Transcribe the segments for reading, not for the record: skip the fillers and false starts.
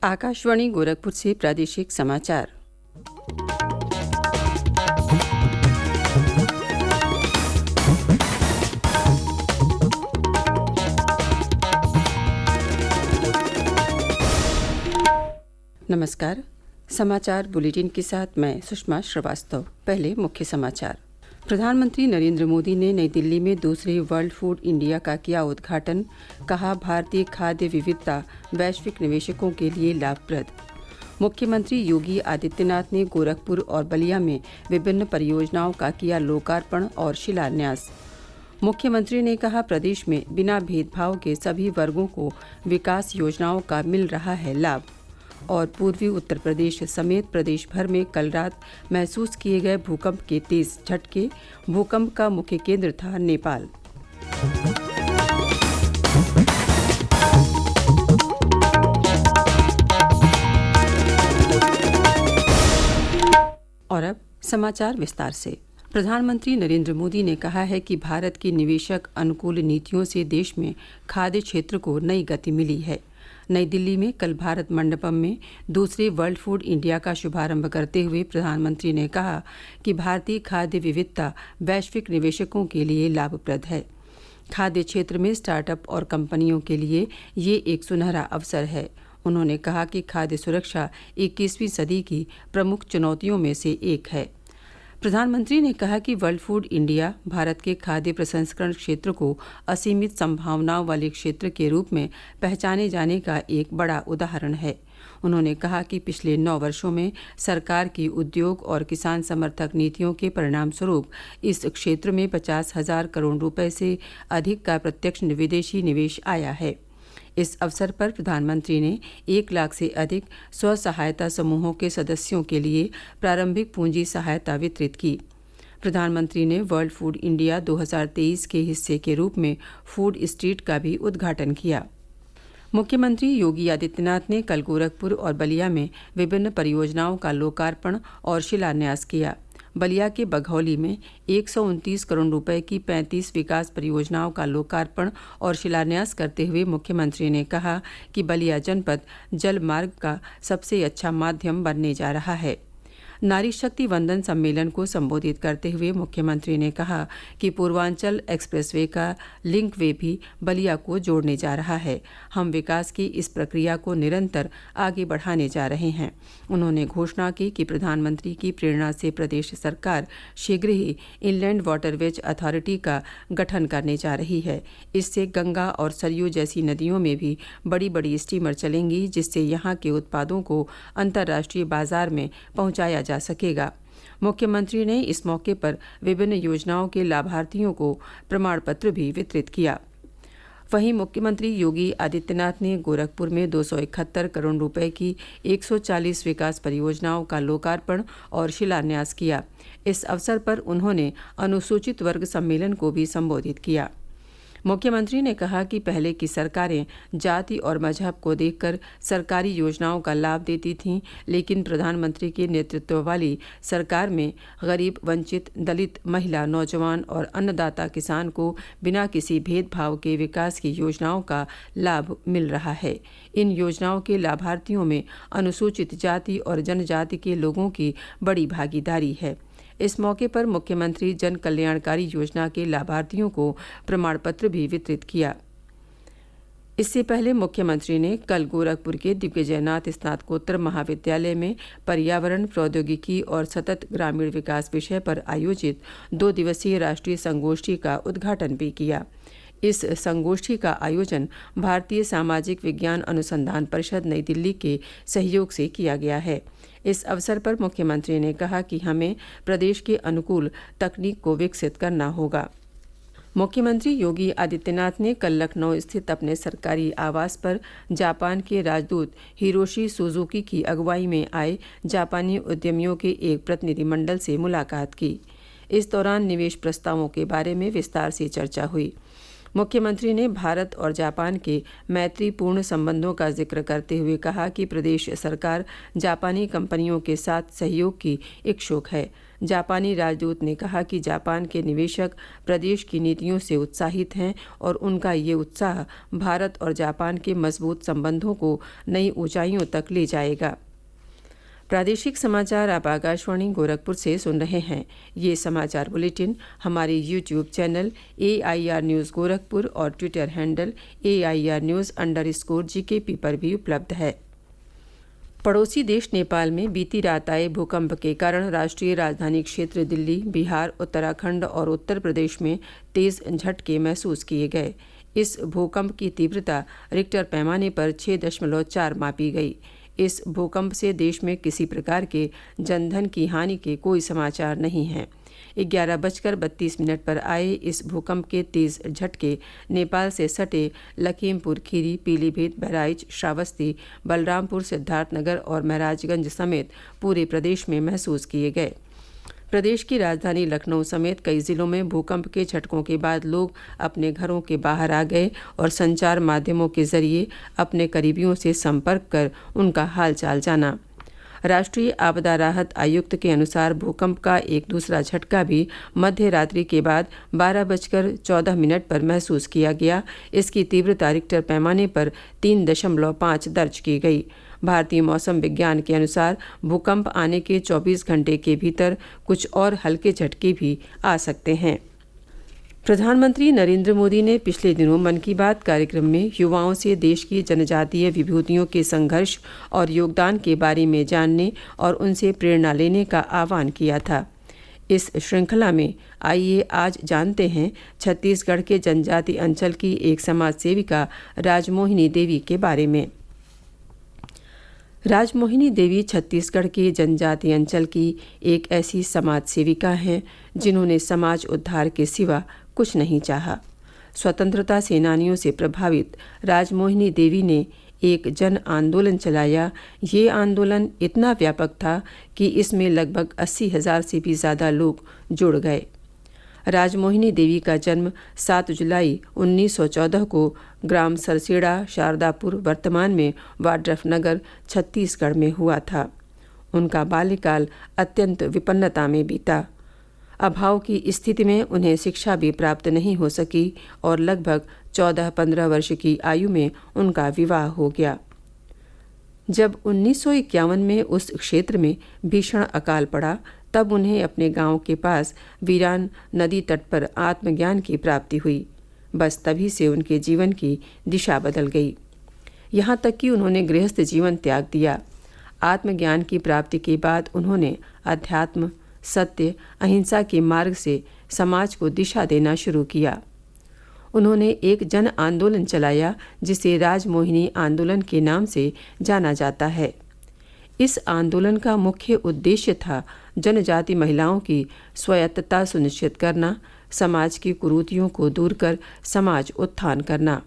आकाशवाणी गोरखपुर से प्रादेशिक समाचार। नमस्कार। समाचार बुलेटिन के साथ मैं सुषमा श्रीवास्तव। पहले मुख्य समाचार। प्रधानमंत्री नरेंद्र मोदी ने नई दिल्ली में दूसरे वर्ल्ड फूड इंडिया का किया उद्घाटन। कहा, भारतीय खाद्य विविधता वैश्विक निवेशकों के लिए लाभप्रद। मुख्यमंत्री योगी आदित्यनाथ ने गोरखपुर और बलिया में विभिन्न परियोजनाओं का किया लोकार्पण और शिलान्यास। मुख्यमंत्री ने कहा, प्रदेश में बिना भेदभाव के सभी वर्गों को विकास योजनाओं का मिल रहा है लाभ। और पूर्वी उत्तर प्रदेश समेत प्रदेश भर में कल रात महसूस किए गए भूकंप के तेज झटके। भूकंप का मुख्य केंद्र था नेपाल। और अब समाचार विस्तार से। प्रधानमंत्री नरेंद्र मोदी ने कहा है कि भारत की निवेशक अनुकूल नीतियों से देश में खाद्य क्षेत्र को नई गति मिली है। नई दिल्ली में कल भारत मंडपम में दूसरे वर्ल्ड फूड इंडिया का शुभारंभ करते हुए प्रधानमंत्री ने कहा कि भारतीय खाद्य विविधता वैश्विक निवेशकों के लिए लाभप्रद है। खाद्य क्षेत्र में स्टार्टअप और कंपनियों के लिए ये एक सुनहरा अवसर है। उन्होंने कहा कि खाद्य सुरक्षा 21वीं सदी की प्रमुख चुनौतियों में से एक है। प्रधानमंत्री ने कहा कि वर्ल्ड फूड इंडिया भारत के खाद्य प्रसंस्करण क्षेत्र को असीमित संभावनाओं वाले क्षेत्र के रूप में पहचाने जाने का एक बड़ा उदाहरण है। उन्होंने कहा कि पिछले 9 वर्षों में सरकार की उद्योग और किसान समर्थक नीतियों के परिणाम स्वरूप इस क्षेत्र में 50,000 करोड़ रुपए से अधिक का प्रत्यक्ष विदेशी निवेश आया है। इस अवसर पर प्रधानमंत्री ने 1 लाख से अधिक स्व सहायता समूहों के सदस्यों के लिए प्रारंभिक पूंजी सहायता वितरित की। प्रधानमंत्री ने वर्ल्ड फूड इंडिया 2023 के हिस्से के रूप में फूड स्ट्रीट का भी उद्घाटन किया। मुख्यमंत्री योगी आदित्यनाथ ने कल गोरखपुर और बलिया में विभिन्न परियोजनाओं का लोकार्पण और शिलान्यास किया। बलिया के बघौली में 129 करोड़ रुपए की 35 विकास परियोजनाओं का लोकार्पण और शिलान्यास करते हुए मुख्यमंत्री ने कहा कि बलिया जनपद जल मार्ग का सबसे अच्छा माध्यम बनने जा रहा है। नारी शक्ति वंदन सम्मेलन को संबोधित करते हुए मुख्यमंत्री ने कहा कि पूर्वांचल एक्सप्रेसवे का लिंक वे भी बलिया को जोड़ने जा रहा है। हम विकास की इस प्रक्रिया को निरंतर आगे बढ़ाने जा रहे हैं। उन्होंने घोषणा की कि प्रधानमंत्री की प्रेरणा से प्रदेश सरकार शीघ्र ही इनलैंड वाटरवेज अथॉरिटी का गठन करने जा रही है। इससे गंगा और सरयू जैसी नदियों में भी बड़ी बड़ी स्टीमर चलेंगी, जिससे यहाँ के उत्पादों को अंतर्राष्ट्रीय बाजार में पहुँचाया जा सकेगा। मुख्यमंत्री ने इस मौके पर विभिन्न योजनाओं के लाभार्थियों को प्रमाण पत्र भी वितरित किया। वहीं मुख्यमंत्री योगी आदित्यनाथ ने गोरखपुर में 271 करोड़ रुपए की 140 विकास परियोजनाओं का लोकार्पण और शिलान्यास किया। इस अवसर पर उन्होंने अनुसूचित वर्ग सम्मेलन को भी संबोधित किया। मुख्यमंत्री ने कहा कि पहले की सरकारें जाति और मजहब को देखकर सरकारी योजनाओं का लाभ देती थीं, लेकिन प्रधानमंत्री के नेतृत्व वाली सरकार में गरीब, वंचित, दलित, महिला, नौजवान और अन्नदाता किसान को बिना किसी भेदभाव के विकास की योजनाओं का लाभ मिल रहा है। इन योजनाओं के लाभार्थियों में अनुसूचित जाति और जनजाति के लोगों की बड़ी भागीदारी है। इस मौके पर मुख्यमंत्री जन कल्याणकारी योजना के लाभार्थियों को प्रमाण पत्र भी वितरित किया। इससे पहले मुख्यमंत्री ने कल गोरखपुर के दिग्विजयनाथ स्नातकोत्तर महाविद्यालय में पर्यावरण, प्रौद्योगिकी और सतत ग्रामीण विकास विषय पर आयोजित 2 दिवसीय राष्ट्रीय संगोष्ठी का उद्घाटन भी किया। इस संगोष्ठी का आयोजन भारतीय सामाजिक विज्ञान अनुसंधान परिषद नई दिल्ली के सहयोग से किया गया है। इस अवसर पर मुख्यमंत्री ने कहा कि हमें प्रदेश के अनुकूल तकनीक को विकसित करना होगा। मुख्यमंत्री योगी आदित्यनाथ ने कल लखनऊ स्थित अपने सरकारी आवास पर जापान के राजदूत हिरोशी सुजुकी की अगुवाई में आए जापानी उद्यमियों के एक प्रतिनिधिमंडल से मुलाकात की। इस दौरान निवेश प्रस्तावों के बारे में विस्तार से चर्चा हुई। मुख्यमंत्री ने भारत और जापान के मैत्रीपूर्ण संबंधों का जिक्र करते हुए कहा कि प्रदेश सरकार जापानी कंपनियों के साथ सहयोग की इच्छुक है। जापानी राजदूत ने कहा कि जापान के निवेशक प्रदेश की नीतियों से उत्साहित हैं और उनका ये उत्साह भारत और जापान के मजबूत संबंधों को नई ऊंचाइयों तक ले जाएगा। प्रादेशिक समाचार आप आकाशवाणी गोरखपुर से सुन रहे हैं। ये समाचार बुलेटिन हमारे YouTube channel AIR news Gorakhpur और ट्विटर हैंडल AIR न्यूज़_GKP पर भी उपलब्ध है। पड़ोसी देश नेपाल में बीती रात आए भूकंप के कारण राष्ट्रीय राजधानी क्षेत्र दिल्ली, बिहार, उत्तराखंड और उत्तर प्रदेश में तेज झटके महसूस किए गए। इस भूकंप की तीव्रता रिक्टर पैमाने पर 6.4 मापी गई। इस भूकंप से देश में किसी प्रकार के जनधन की हानि के कोई समाचार नहीं हैं। 11:32 पर आए इस भूकंप के तेज झटके नेपाल से सटे लखीमपुर खीरी, पीलीभीत, बहराइच, श्रावस्ती, बलरामपुर, सिद्धार्थनगर और महराजगंज समेत पूरे प्रदेश में महसूस किए गए। प्रदेश की राजधानी लखनऊ समेत कई जिलों में भूकंप के झटकों के बाद लोग अपने घरों के बाहर आ गए और संचार माध्यमों के जरिए अपने करीबियों से संपर्क कर उनका हालचाल जाना। राष्ट्रीय आपदा राहत आयुक्त के अनुसार भूकंप का एक दूसरा झटका भी मध्य रात्रि के बाद 12:14 पर महसूस किया गया। इसकी तीव्रता रिक्टर पैमाने पर 3.5 दर्ज की गई। भारतीय मौसम विज्ञान के अनुसार भूकंप आने के 24 घंटे के भीतर कुछ और हल्के झटके भी आ सकते हैं। प्रधानमंत्री नरेंद्र मोदी ने पिछले दिनों मन की बात कार्यक्रम में युवाओं से देश की जनजातीय विभूतियों के संघर्ष और योगदान के बारे में जानने और उनसे प्रेरणा लेने का आह्वान किया था। इस श्रृंखला में आइए आज जानते हैं छत्तीसगढ़ के जनजाति अंचल की एक समाज सेविका राजमोहिनी देवी के बारे में। राजमोहिनी देवी छत्तीसगढ़ के जनजाति अंचल की एक ऐसी समाज सेविका हैं जिन्होंने समाज उद्धार के सिवा कुछ नहीं चाहा। स्वतंत्रता सेनानियों से प्रभावित राजमोहिनी देवी ने एक जन आंदोलन चलाया। ये आंदोलन इतना व्यापक था कि इसमें लगभग 80,000 से भी ज़्यादा लोग जुड़ गए। राजमोहिनी देवी का जन्म 7 जुलाई 1914 को ग्राम सरसेड़ा, शारदापुर, वर्तमान में वाड्रफनगर, छत्तीसगढ़ में हुआ था। उनका बाल्यकाल अत्यंत विपन्नता में बीता। अभाव की स्थिति में उन्हें शिक्षा भी प्राप्त नहीं हो सकी और लगभग 14-15 वर्ष की आयु में उनका विवाह हो गया। जब 1951 में उस क्षेत्र में भीषण अकाल पड़ा, तब उन्हें अपने गांव के पास वीरान नदी तट पर आत्मज्ञान की प्राप्ति हुई। बस तभी से उनके जीवन की दिशा बदल गई। यहाँ तक कि उन्होंने गृहस्थ जीवन त्याग दिया। आत्मज्ञान की प्राप्ति के बाद उन्होंने अध्यात्म, सत्य, अहिंसा के मार्ग से समाज को दिशा देना शुरू किया। उन्होंने एक जन आंदोलन चलाया जिसे राजमोहिनी आंदोलन के नाम से जाना जाता है। इस आंदोलन का मुख्य उद्देश्य था जनजाति महिलाओं की स्वायत्तता सुनिश्चित करना, समाज की कुरीतियों को दूर कर समाज उत्थान करना।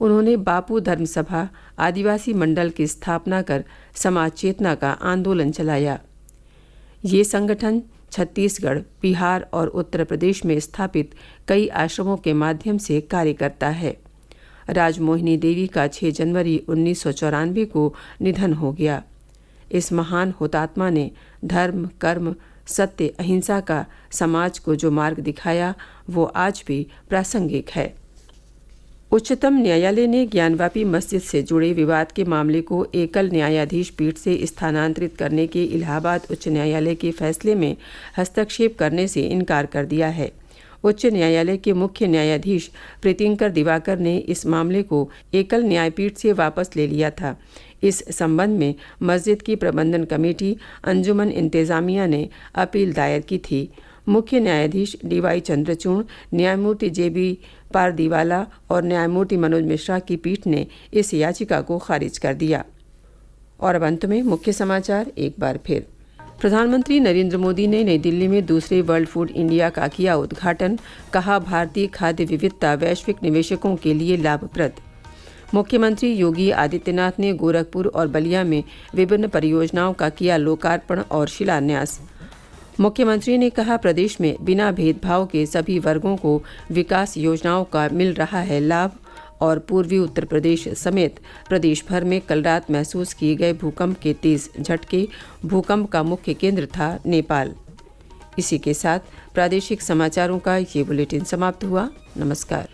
उन्होंने बापू धर्म सभा, आदिवासी मंडल की स्थापना कर समाज चेतना का आंदोलन चलाया। ये संगठन छत्तीसगढ़, बिहार और उत्तर प्रदेश में स्थापित कई आश्रमों के माध्यम से कार्य करता है। राजमोहिनी देवी का 6 जनवरी 1994 को निधन हो गया। इस महान हुतात्मा ने धर्म, कर्म, सत्य, अहिंसा का समाज को जो मार्ग दिखाया वो आज भी प्रासंगिक है। उच्चतम न्यायालय ने ज्ञानवापी मस्जिद से जुड़े विवाद के मामले को एकल न्यायाधीश पीठ से स्थानांतरित करने के इलाहाबाद उच्च न्यायालय के फैसले में हस्तक्षेप करने से इनकार कर दिया है। उच्च न्यायालय के मुख्य न्यायाधीश प्रीतिंकर दिवाकर ने इस मामले को एकल न्यायपीठ से वापस ले लिया था। इस संबंध में मस्जिद की प्रबंधन कमेटी अंजुमन इंतजामिया ने अपील दायर की थी। मुख्य न्यायाधीश DY चंद्रचूड़, न्यायमूर्ति JB पारदीवाला और न्यायमूर्ति मनोज मिश्रा की पीठ ने इस याचिका को खारिज कर दिया। और अब अंत में मुख्य समाचार एक बार फिर। प्रधानमंत्री नरेंद्र मोदी ने नई दिल्ली में दूसरे वर्ल्ड फूड इंडिया का किया उद्घाटन। कहा, भारतीय खाद्य विविधता वैश्विक निवेशकों के लिए लाभप्रद। मुख्यमंत्री योगी आदित्यनाथ ने गोरखपुर और बलिया में विभिन्न परियोजनाओं का किया लोकार्पण और शिलान्यास। मुख्यमंत्री ने कहा, प्रदेश में बिना भेदभाव के सभी वर्गों को विकास योजनाओं का मिल रहा है लाभ। और पूर्वी उत्तर प्रदेश समेत प्रदेश भर में कल रात महसूस किए गए भूकंप के तेज झटके। भूकंप का मुख्य केंद्र था नेपाल। इसी के साथ प्रादेशिक समाचारों का ये बुलेटिन समाप्त हुआ। नमस्कार।